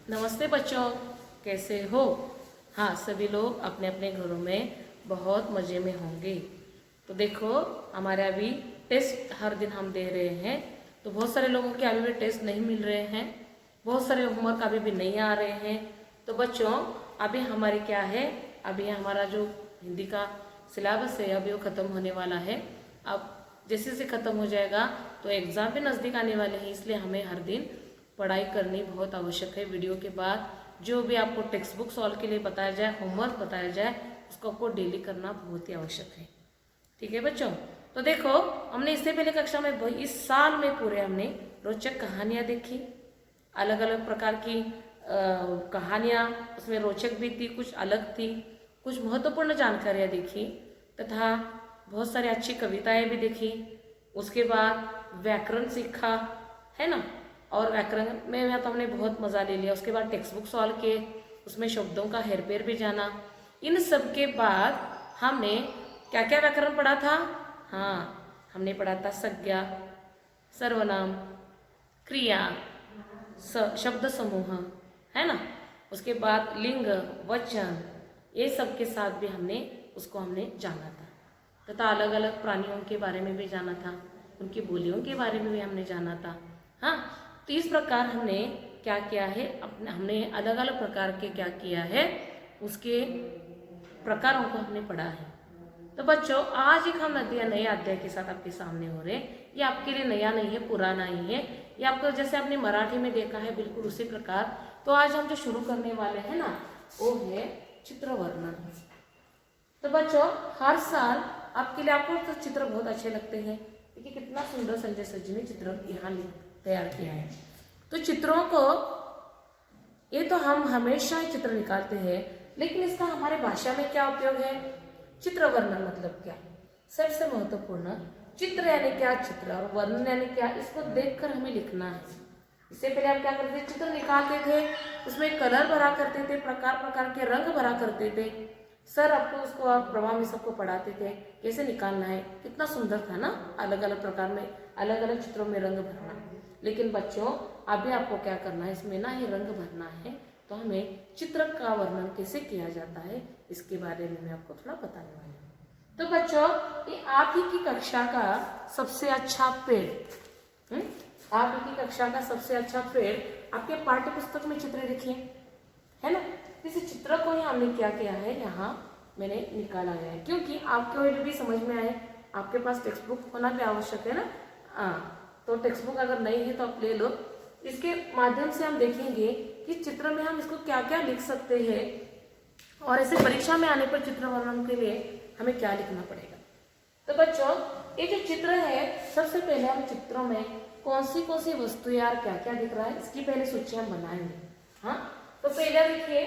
नमस्ते बच्चों, कैसे हो। हाँ, सभी लोग अपने अपने घरों में बहुत मज़े में होंगे। तो देखो, हमारे अभी टेस्ट हर दिन हम दे रहे हैं। तो बहुत सारे लोगों के अभी भी टेस्ट नहीं मिल रहे हैं, बहुत सारे होमवर्क अभी भी नहीं आ रहे हैं। तो बच्चों, अभी हमारी क्या है, अभी हमारा जो हिंदी का सिलेबस है अभी वो ख़त्म होने वाला है। अब जैसे जैसे ख़त्म हो जाएगा तो एग्ज़ाम भी नज़दीक आने वाले हैं, इसलिए हमें हर दिन पढ़ाई करनी बहुत आवश्यक है। वीडियो के बाद जो भी आपको टेक्स्ट बुक सॉल्व के लिए बताया जाए, होमवर्क बताया जाए, उसको आपको डेली करना बहुत ही आवश्यक है। ठीक है बच्चों। तो देखो, हमने इससे पहले कक्षा में इस साल में पूरे हमने रोचक कहानियाँ देखी, अलग अलग प्रकार की कहानियाँ, उसमें रोचक भी थी, कुछ अलग थी, कुछ महत्वपूर्ण जानकारियाँ देखी, तथा बहुत सारी अच्छी कविताएं भी देखी। उसके बाद व्याकरण सीखा, है ना, और व्याकरण में तो हमने बहुत मज़ा ले लिया। उसके बाद टेक्स्ट बुक सॉल्व किए, उसमें शब्दों का हेरफेर भी जाना। इन सब के बाद हमने क्या क्या व्याकरण पढ़ा था। हाँ, हमने पढ़ा था संज्ञा, सर्वनाम, क्रिया, शब्द समूह, है ना। उसके बाद लिंग, वचन, ये सब के साथ भी हमने जाना था, तथा अलग अलग प्राणियों के बारे में भी जाना था, उनकी बोलियों के बारे में भी हमने जाना था। हाँ, तो इस प्रकार हमने क्या किया है, हमने अलग अलग प्रकार के क्या किया है, उसके प्रकारों को हमने पढ़ा है। तो बच्चों, आज एक हम नए अध्याय के साथ आपके सामने हो रहे हैं। ये आपके लिए नया नहीं है, पुराना ही है। ये आपको जैसे आपने मराठी में देखा है बिल्कुल उसी प्रकार। तो आज हम जो शुरू करने वाले हैं ना, वो है चित्र वर्णन। तो बच्चों, हर साल आपके लिए आपको तो चित्र बहुत अच्छे लगते हैं। देखिए कितना सुंदर संजय सर जी ने चित्र यहाँ तैयार किया है। तो चित्रों को, ये तो हम हमेशा ही चित्र निकालते हैं, लेकिन इसका हमारे भाषा में क्या उपयोग है। चित्र वर्णन मतलब क्या, सबसे महत्वपूर्ण, चित्र यानी क्या, चित्र, और वर्णन यानी क्या, इसको देखकर हमें लिखना है। इससे पहले आप क्या करते थे, चित्र निकालते थे, उसमें कलर भरा करते थे, प्रकार प्रकार के रंग भरा करते थे। सर आपको उसको आप प्रवाह में सबको पढ़ाते थे कैसे निकालना है। कितना सुंदर था ना, अलग अलग प्रकार में, अलग अलग चित्रों में रंग भरना। लेकिन बच्चों, अभी आपको क्या करना है, इसमें ना ही रंग भरना है, तो हमें चित्र का वर्णन कैसे किया जाता है इसके बारे में मैं आपको थोड़ा बताने वाली हूँ। तो बच्चों, ये आप ही की कक्षा का सबसे अच्छा पेड़, आप ही की कक्षा का सबसे अच्छा पेड़ आपके पाठ्य पुस्तक में चित्र लिखिए, है ना। इस चित्र को ही हमने क्या किया है, यहाँ मैंने निकाला गया है, क्योंकि आपको भी समझ में आए। आपके पास टेक्स्ट बुक होना भी आवश्यक है ना। हाँ, तो टेक्स्ट बुक अगर नहीं है तो आप ले लो। इसके माध्यम से हम देखेंगे कि चित्र में हम इसको क्या क्या लिख सकते हैं, और ऐसे परीक्षा में आने पर चित्र वर्णन के लिए हमें क्या लिखना पड़ेगा। तो बच्चों, ये जो चित्र है, सबसे पहले हम चित्रों में कौन सी वस्तु यार क्या क्या दिख रहा है, इसकी पहले सूची हम बनाएंगे। हाँ, तो पहले देखिए,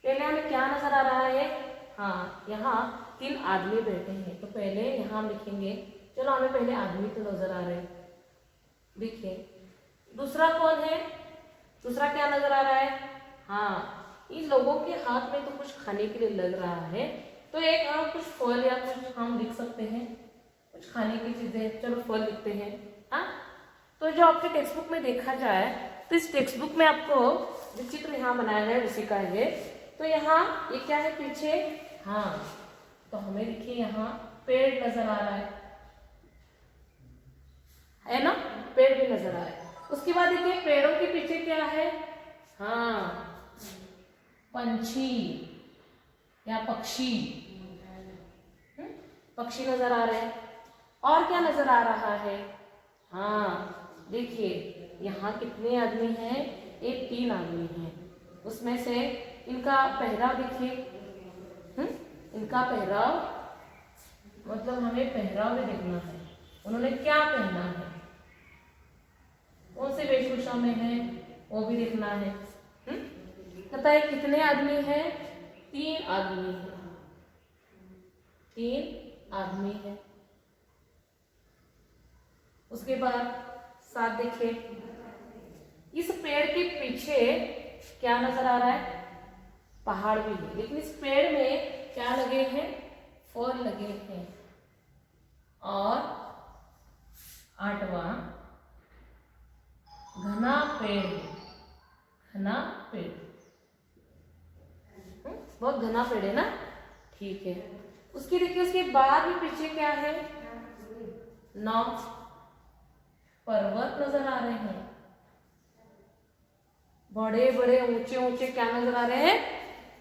पहले हमें क्या नजर आ रहा है। हाँ, यहाँ 3 आदमी बैठे हैं, तो पहले यहाँ हम लिखेंगे। चलो, हमें पहले आदमी तो नजर आ रहे हैं, देखिए। दूसरा कौन है, दूसरा क्या नजर आ रहा है। हाँ, इन लोगों के हाथ में तो कुछ खाने के लिए लग रहा है, तो एक हम कुछ फल या कुछ हम लिख सकते हैं, कुछ खाने की चीजें। चलो फल लिखते हैं। हाँ, तो जो आपके टेक्स्ट बुक में देखा जाए, तो इस टेक्स्ट बुक में आपको जो चित्र यहाँ बनाया गया है उसी का है। तो यहाँ ये क्या है पीछे, हाँ, तो हमें देखिए यहाँ पेड़ नजर आ रहा है ना, पेड़ भी नजर आ रहा है। उसके बाद देखिए पेड़ों के पीछे क्या है, हाँ, पंछी या पक्षी, पक्षी नजर आ रहे हैं। और क्या नजर आ रहा है, हाँ, देखिए यहाँ कितने आदमी हैं, ये 3 आदमी हैं। उसमें से इनका पहराव देखिए, इनका पहराव, मतलब हमें पहराव भी देखना है, उन्होंने क्या पहना है, कौन से वेशभूषा में है, वो भी देखना है। बताइए कितने आदमी हैं, 3 आदमी हैं, 3 आदमी हैं। उसके बाद साथ देखिए, इस पेड़ के पीछे क्या नजर आ रहा है, पहाड़ भी है, लेकिन इस पेड़ में क्या लगे हैं, फल लगे हैं। और 8वां, घना पेड़ है, घना पेड़। बहुत घना पेड़ है ना, ठीक है। उसकी देखिए उसके बाद भी पीछे क्या है, 9 पर्वत नजर आ रहे हैं। बड़े बड़े ऊंचे ऊंचे क्या नजर आ रहे हैं,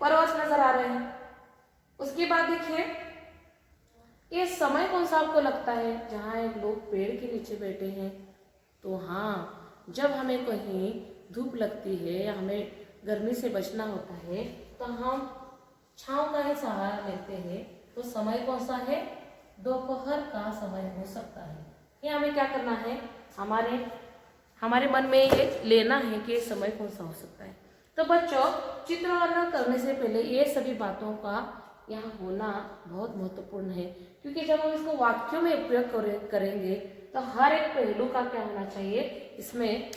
पर्वत नजर आ रहे हैं। उसके बाद देखिए ये समय कौन सा आपको लगता है जहाँ एक लोग पेड़ के नीचे बैठे हैं। तो हाँ, जब हमें कहीं धूप लगती है या हमें गर्मी से बचना होता है तो हम छांव का ही सहारा लेते हैं। तो समय कौन सा है, दोपहर का समय हो सकता है। ये हमें क्या करना है, हमारे मन में ये लेना है कि ये समय कौन सा हो सकता है। तो बच्चों, चित्र वर्णन करने से पहले ये सभी बातों का यहाँ होना बहुत महत्वपूर्ण है, क्योंकि जब हम इसको वाक्यों में उपयोग करेंगे तो हर एक पहलू का क्या होना चाहिए, इसमें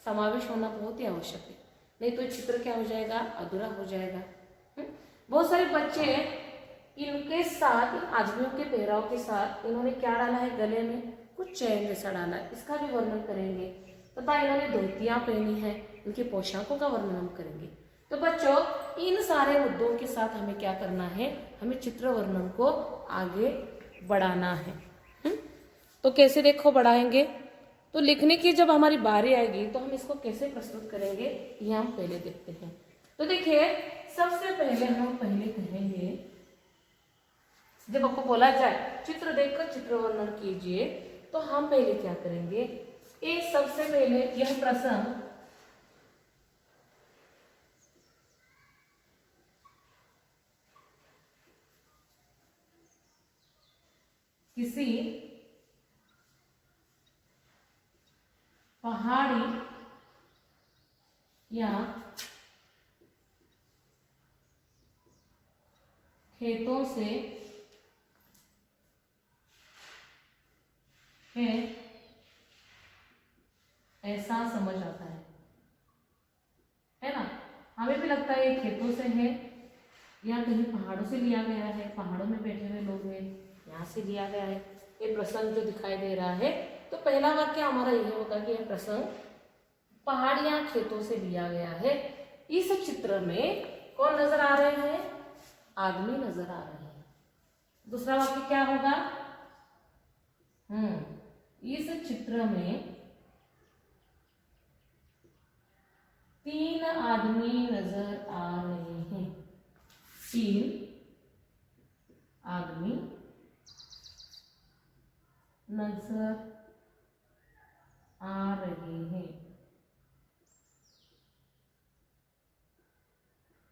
समावेश होना बहुत ही आवश्यक है। नहीं तो चित्र क्या हो जाएगा, अधूरा हो जाएगा। बहुत सारे बच्चे इनके साथ, इन आदमियों के पहराव के साथ इन्होंने क्या डाला है, गले में कुछ चैन जैसा डाला है, इसका भी वर्णन करेंगे। तथा इन्होंने धोतियां पहनी है, इनकी पोशाकों का वर्णन हम करेंगे। तो बच्चों, इन सारे मुद्दों के साथ हमें क्या करना है, हमें चित्र वर्णन को आगे बढ़ाना है। तो कैसे देखो बढ़ाएंगे, तो लिखने की जब हमारी बारी आएगी तो हम इसको कैसे प्रस्तुत करेंगे, ये हम पहले देखते हैं। तो देखिए, सबसे पहले हम कहेंगे, जब आपको बोला जाए चित्र देखकर चित्र वर्णन कीजिए, तो हम पहले क्या करेंगे, सबसे पहले यह प्रसंग किसी पहाड़ी या खेतों से है, ऐसा समझ आता है ना। हमें भी लगता है ये खेतों से है या कहीं पहाड़ों से लिया गया है, पहाड़ों में बैठे हुए लोग हैं, यहाँ से लिया गया है ये प्रसंग जो दिखाई दे रहा है। तो पहला वाक्य हमारा यही होगा कि यह प्रसंग पहाड़ या खेतों से लिया गया है। इस चित्र में कौन नजर आ रहे हैं, आदमी नजर आ रहे हैं। दूसरा वाक्य क्या होगा, इस चित्र में 3 आदमी नजर आ रहे हैं। 3 आदमी नजर आ रहे हैं,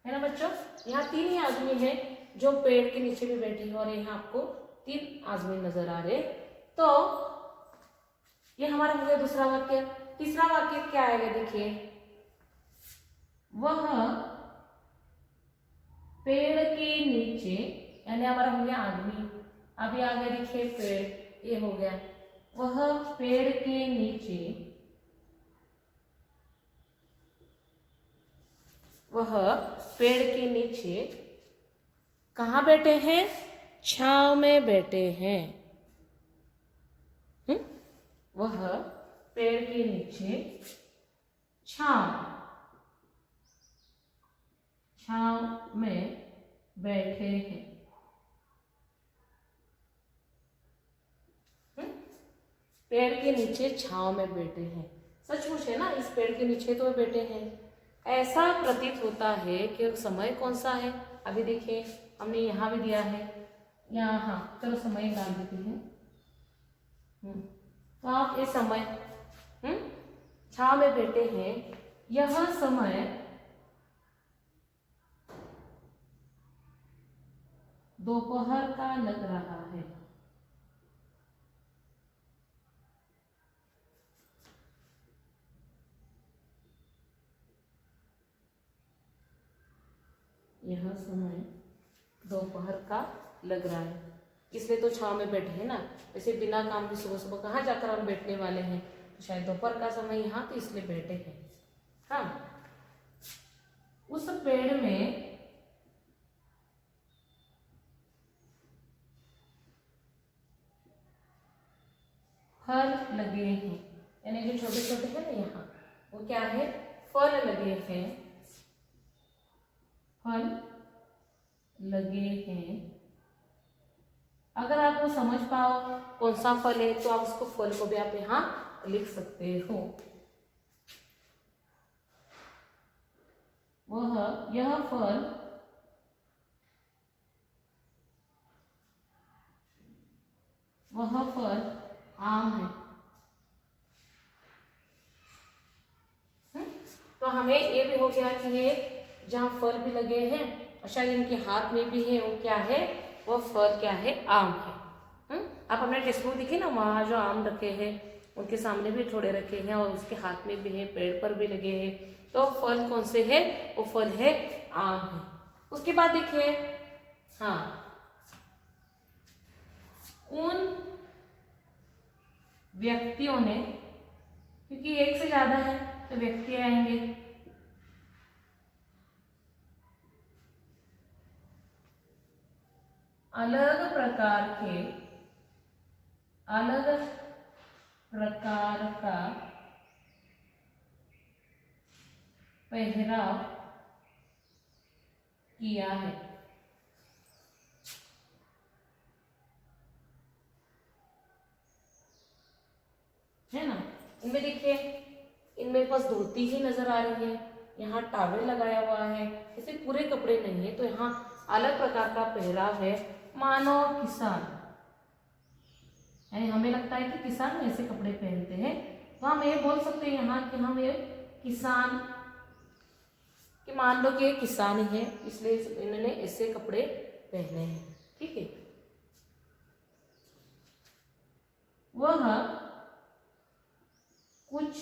है ना बच्चों। यहाँ 3 ही आदमी हैं जो पेड़ के नीचे भी बैठे हैं और यहाँ आपको 3 आदमी नजर आ रहे। तो ये हमारा हो गया दूसरा वाक्य। तीसरा वाक्य क्या आएगा, देखिए, वह पेड़ के नीचे, यानी हमारा हो गया आदमी, अभी आ गया देखिए पेड़, ये हो गया, वह पेड़ के नीचे, वह पेड़ के नीचे कहाँ बैठे हैं, छांव में बैठे हैं। वह पेड़ के नीचे छांव में बैठे हैं। पेड़ के नीचे छांव में बैठे हैं, सचमुच है ना, इस पेड़ के नीचे तो बैठे हैं। ऐसा प्रतीत होता है कि समय कौन सा है, अभी देखिए हमने यहाँ भी दिया है, यहाँ चलो समय डाल देते हैं। तो आप ये समय छांव में बैठे हैं, यह समय दोपहर का लग रहा है। यह समय दोपहर का लग रहा है, इसलिए तो छांव में बैठे हैं ना। वैसे बिना काम के सुबह सुबह कहाँ जाकर हम बैठने वाले हैं, तो शायद दोपहर का समय यहाँ, तो इसलिए बैठे हैं। हाँ, उस पेड़ में फल लगे हैं, यानी जो छोटे छोटे हैं ना यहाँ, वो क्या है, फल लगे हैं, फल लगे हैं। अगर आप वो समझ पाओ कौन सा फल है तो आप उसको फल को भी आप यहाँ लिख सकते हो। यह फल आम है। तो हमें ये भी हो गया कि ये जहाँ फल भी लगे हैं और शायद इनके हाथ में भी है, वो क्या है, वो फल क्या है, आम है। आप अपने टेक्स्ट बुक देखिए ना, वहाँ जो आम रखे हैं उनके सामने भी थोड़े रखे हैं और उसके हाथ में भी है, पेड़ पर भी लगे हैं। तो फल कौन से है, वो फल है आम है। उसके बाद देखिए, हाँ, उन व्यक्तियों ने, क्योंकि एक से ज्यादा है तो व्यक्ति आएंगे, अलग प्रकार का पहराव किया है ना। इनमें देखिए, इनमें बस धोती ही नजर आ रही है, यहाँ टावल लगाया हुआ है, ऐसे पूरे कपड़े नहीं है। तो यहाँ अलग प्रकार का पहराव है। मानो किसान, यानी हमें लगता है कि किसान ऐसे कपड़े पहनते हैं, तो हम ये बोल सकते हैं यहाँ कि हम ये किसान, कि मान लो कि ये किसान ही है इसलिए इन्होंने ऐसे कपड़े पहने हैं। ठीक है, वह कुछ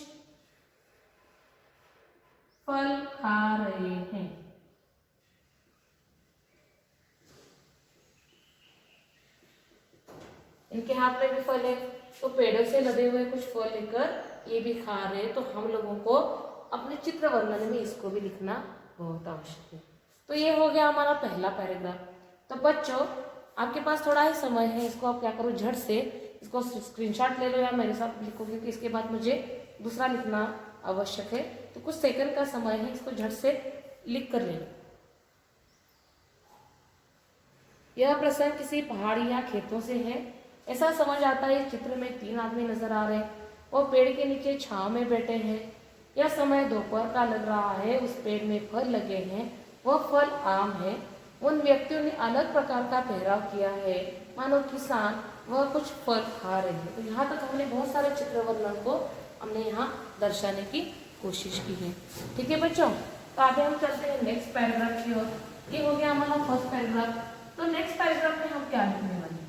फल खा रहे हैं। इनके हाथ में भी फल है, तो पेड़ों से लदे हुए कुछ फल लेकर ये भी खा रहे हैं। तो हम लोगों को अपने चित्र वर्णन में इसको भी लिखना बहुत आवश्यक है। तो ये हो गया हमारा पहला पैराग्राफ। तो बच्चों, आपके पास थोड़ा ही समय है, इसको आप क्या करो, झट से इसको स्क्रीनशॉट ले लो या मेरे साथ लिखो, क्योंकि इसके बाद मुझे दूसरा लिखना आवश्यक है। तो कुछ सेकंड का समय है, इसको झट से लिख कर ले लो। यह प्रसंग किसी पहाड़ी या खेतों से है। ऐसा समझ आता है इस चित्र में 3 आदमी नजर आ रहे हैं, वो पेड़ के नीचे छांव में बैठे हैं। यह समय दोपहर का लग रहा है। उस पेड़ में फल लगे हैं, वह फल आम है। उन व्यक्तियों ने अलग प्रकार का पहराव किया है, मानो किसान, वह कुछ फल खा रहे हैं। तो यहाँ तक हमने बहुत सारे चित्र वर्णन को हमने यहाँ दर्शाने की कोशिश की है। ठीक है बच्चों, तो आगे हम चलते हैं नेक्स्ट पैराग्राफ की ओर। ये हो गया हमारा फर्स्ट पैराग्राफ। तो नेक्स्ट पैराग्राफ में हम क्या लिखने वाले हैं?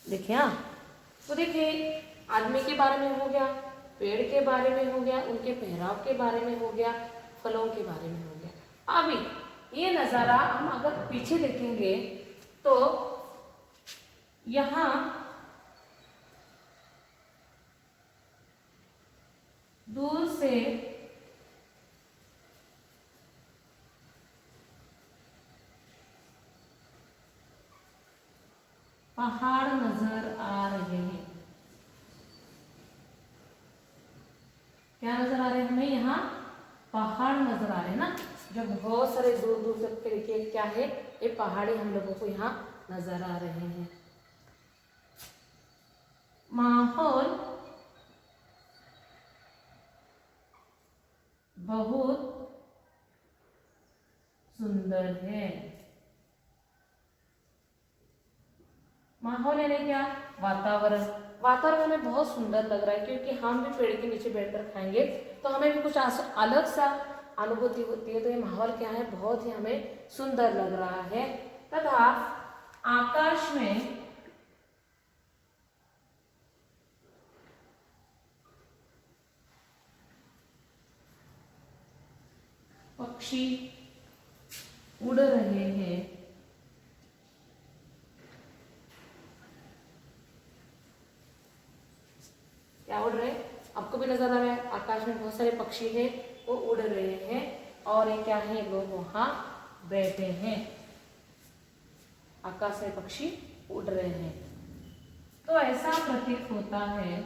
देखिए, तो देखिए, आदमी के बारे में हो गया, पेड़ के बारे में हो गया, उनके पहराव के बारे में हो गया, फलों के बारे में हो गया। अभी ये नज़ारा हम अगर पीछे देखेंगे तो यहाँ दूर से पहाड़ नजर आ रहे हैं। क्या नजर आ रहे हैं हमें? यहाँ पहाड़ नजर आ रहे हैं ना, जो बहुत सारे दूर दूर तक के देखिए क्या है, ये पहाड़ी हम लोगों को यहाँ नजर आ रहे हैं। माहौल बहुत सुंदर है। माहौल यानी क्या? वातावरण। वातावरण हमें बहुत सुंदर लग रहा है, क्योंकि हम भी पेड़ के नीचे बैठकर खाएंगे तो हमें भी कुछ अलग सा अनुभूति होती है। तो ये माहौल क्या है? बहुत ही हमें सुंदर लग रहा है। तथा आकाश में पक्षी उड़ रहे हैं। क्या उड़ रहे हैं? आपको भी नजर आ रहा है, आकाश में बहुत सारे पक्षी हैं, वो उड़ रहे हैं। और ये क्या है? लोग वहां बैठे हैं। आकाश में पक्षी उड़ रहे हैं। तो ऐसा प्रतीत होता है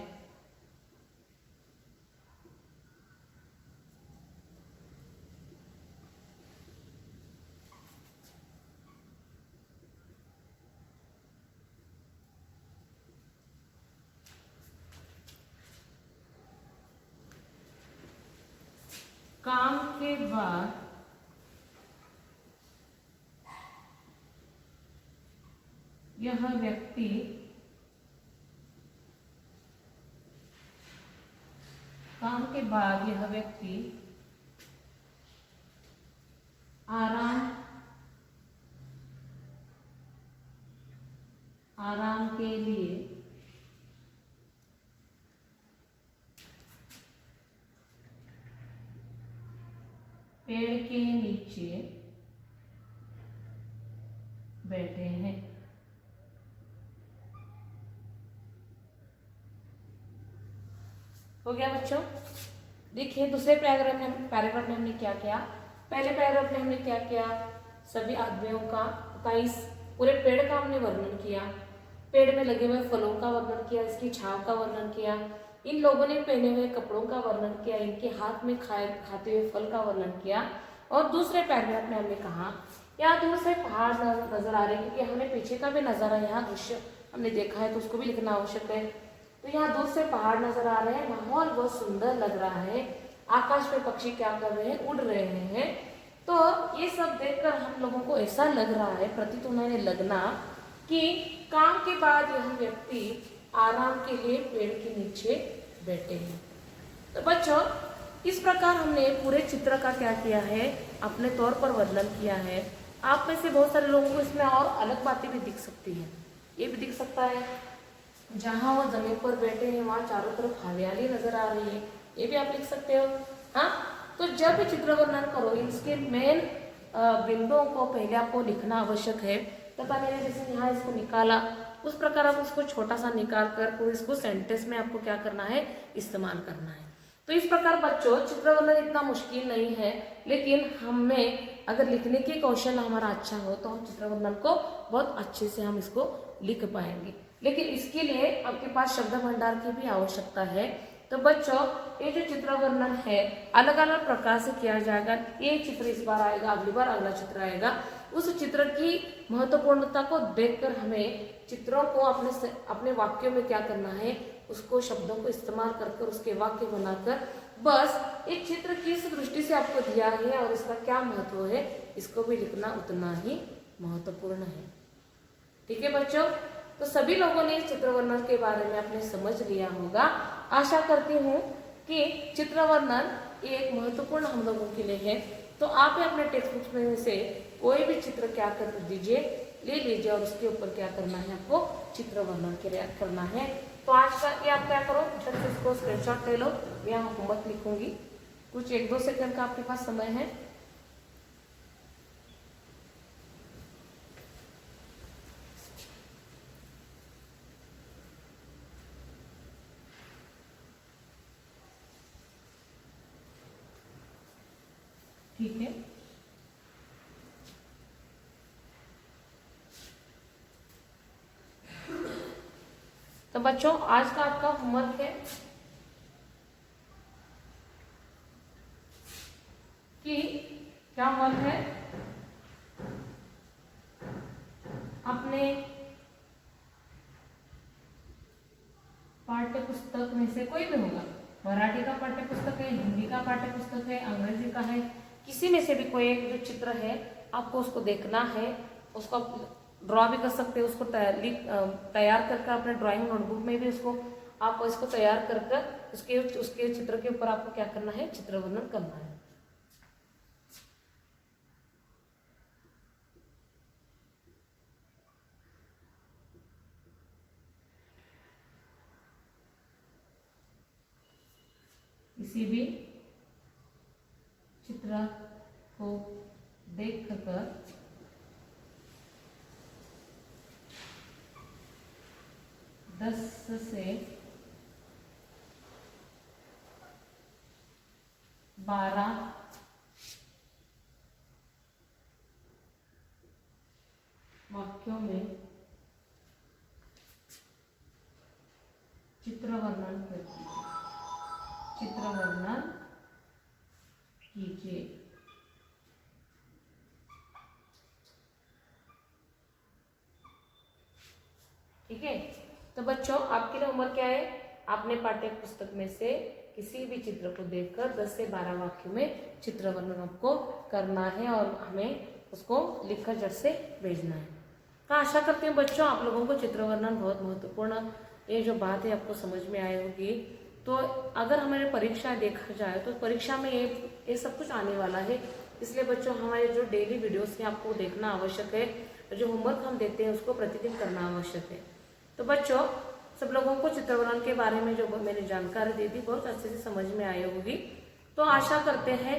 काम के बाद यह व्यक्ति काम के बाद यह व्यक्ति आराम के लिए पेड़ के नीचे बैठे हैं। हो गया बच्चों। देखिए दूसरे पैराग्राफ में हमने क्या किया। पहले पैराग्राफ में हमने क्या किया, सभी आदमियों का इस पूरे पेड़ का हमने वर्णन किया, पेड़ में लगे हुए फलों का वर्णन किया, इसकी छांव का वर्णन किया, इन लोगों ने पहने हुए कपड़ों का वर्णन किया, इनके हाथ में खाते हुए फल का वर्णन किया। और दूसरे पैराग्राफ में हमने कहा यहाँ दूर से पहाड़ नजर आ रहे हैं, क्योंकि हमने पीछे का भी नजारा यहाँ दृश्य हमने देखा है तो उसको भी लिखना आवश्यक है। तो यहाँ दूर से पहाड़ नजर आ रहे हैं, माहौल बहुत सुंदर लग रहा है, आकाश पे पक्षी क्या कर रहे हैं, उड़ रहे हैं। तो ये सब देखकर हम लोगों को ऐसा लग रहा है, प्रतीत होने लगना कि काम के बाद यह व्यक्ति आराम के लिए पेड़ के नीचे बैठे हैं। तो बच्चों इस प्रकार हमने पूरे चित्र का क्या किया है, अपने तौर पर वर्णन किया है। आप में से बहुत सारे लोगों को इसमें और अलग बातें भी दिख सकती हैं। ये भी दिख सकता है जहाँ वो जमीन पर बैठे हैं वहाँ चारों तरफ हरियाली नजर आ रही है, ये भी आप लिख सकते हो। हाँ, तो जब भी चित्र वर्णन करो इसके मेन बिंदुओं को पहले आपको लिखना आवश्यक है। तथा मैंने जैसे यहाँ इसको निकाला उस प्रकार आप उसको छोटा सा निकाल कर इसको सेंटेंस में आपको क्या करना है, इस्तेमाल करना है। तो इस प्रकार बच्चों चित्र वर्णन इतना मुश्किल नहीं है, लेकिन हमें अगर लिखने की कौशल हमारा अच्छा हो तो हम चित्र वर्णन को बहुत अच्छे से हम इसको लिख पाएंगे। लेकिन इसके लिए आपके पास शब्द भंडार की भी आवश्यकता है। तो बच्चों ये जो चित्र वर्णन है अलग अलग प्रकार से किया जाएगा। ये चित्र इस बार आएगा, अगली बार अगला चित्र आएगा। उस चित्र की महत्वपूर्णता को देखकर हमें चित्रों को अपने वाक्यों में क्या करना है, उसको शब्दों को इस्तेमाल कर उसके वाक्य बनाकर बस एक चित्र किस दृष्टि से आपको दिया है और इसका क्या महत्व है इसको भी लिखना उतना ही महत्वपूर्ण है। ठीक है बच्चों, तो सभी लोगों ने चित्र वर्णन के बारे में आपने समझ लिया होगा। आशा करती हूँ कि चित्र वर्णन एक महत्वपूर्ण हम लोगों के लिए है। तो आप अपने टेक्स्ट बुक में से कोई भी चित्र क्या कर दीजिए, ले लीजिए और उसके ऊपर क्या करना है, आपको चित्र वर्णन करना है। तो आज का ये आप क्या करो, झट से इसको स्क्रीनशॉट ले लो, यहाँ होमवर्क लिखूंगी, कुछ 1-2 सेकंड का आपके पास समय है। ठीक है, तो बच्चों आज का आपका होमवर्क है कि क्या होमवर्क है, अपने पाठ्य पुस्तक में से कोई भी होगा, मराठी का पाठ्य पुस्तक है, हिंदी का पाठ्य पुस्तक है, अंग्रेजी का है, किसी में से भी कोई एक जो चित्र है आपको उसको देखना है, उसको ड्रॉ भी कर सकते हो, उसको तैयार करके अपने ड्राइंग नोटबुक में भी उसको आप इसको तैयार कर उसके चित्र के ऊपर आपको क्या करना है, चित्र वर्णन करना है। किसी भी चित्र को देख कर 10 से 12 वाक्यों में चित्र वर्णन चित्र वर्णन कीजिए। ठीक है, तो बच्चों आपके लिए होमवर्क क्या है, आपने पाठ्य पुस्तक में से किसी भी चित्र को देखकर 10 से 12 वाक्यों में चित्र वर्णन आपको करना है और हमें उसको लिखकर झट से भेजना है। तो आशा करती हूँ बच्चों आप लोगों को चित्र वर्णन बहुत महत्वपूर्ण ये जो बात है आपको समझ में आई होगी। तो अगर हमारे परीक्षा देखा जाए तो परीक्षा में ये सब कुछ आने वाला है, इसलिए बच्चों हमारे जो डेली वीडियोस हैं आपको देखना आवश्यक है, जो होमवर्क हम देते हैं उसको प्रतिदिन करना आवश्यक है। तो बच्चों सब लोगों को चित्र वर्णन के बारे में जो मैंने जानकारी दी थी बहुत अच्छे से समझ में आई होगी। तो आशा करते हैं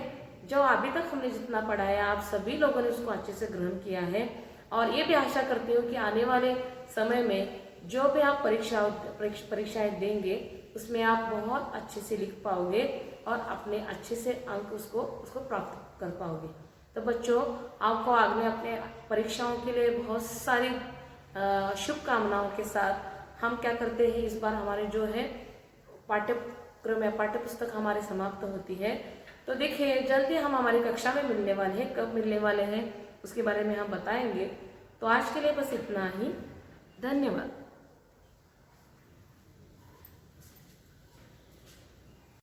जो अभी तक हमने जितना पढ़ाया आप सभी लोगों ने उसको अच्छे से ग्रहण किया है, और ये भी आशा करती हूँ कि आने वाले समय में जो भी आप परीक्षाएं देंगे उसमें आप बहुत अच्छे से लिख पाओगे और अपने अच्छे से अंक उसको प्राप्त कर पाओगे। तो बच्चों आपको आगे अपने परीक्षाओं के लिए बहुत सारी शुभकामनाओं के साथ हम क्या करते हैं, इस बार हमारे जो है पाठ्यक्रम या पाठ्य पुस्तक हमारे समाप्त होती है। तो देखिए जल्दी हम हमारी कक्षा में मिलने वाले हैं, कब मिलने वाले हैं उसके बारे में हम बताएंगे। तो आज के लिए बस इतना ही, धन्यवाद।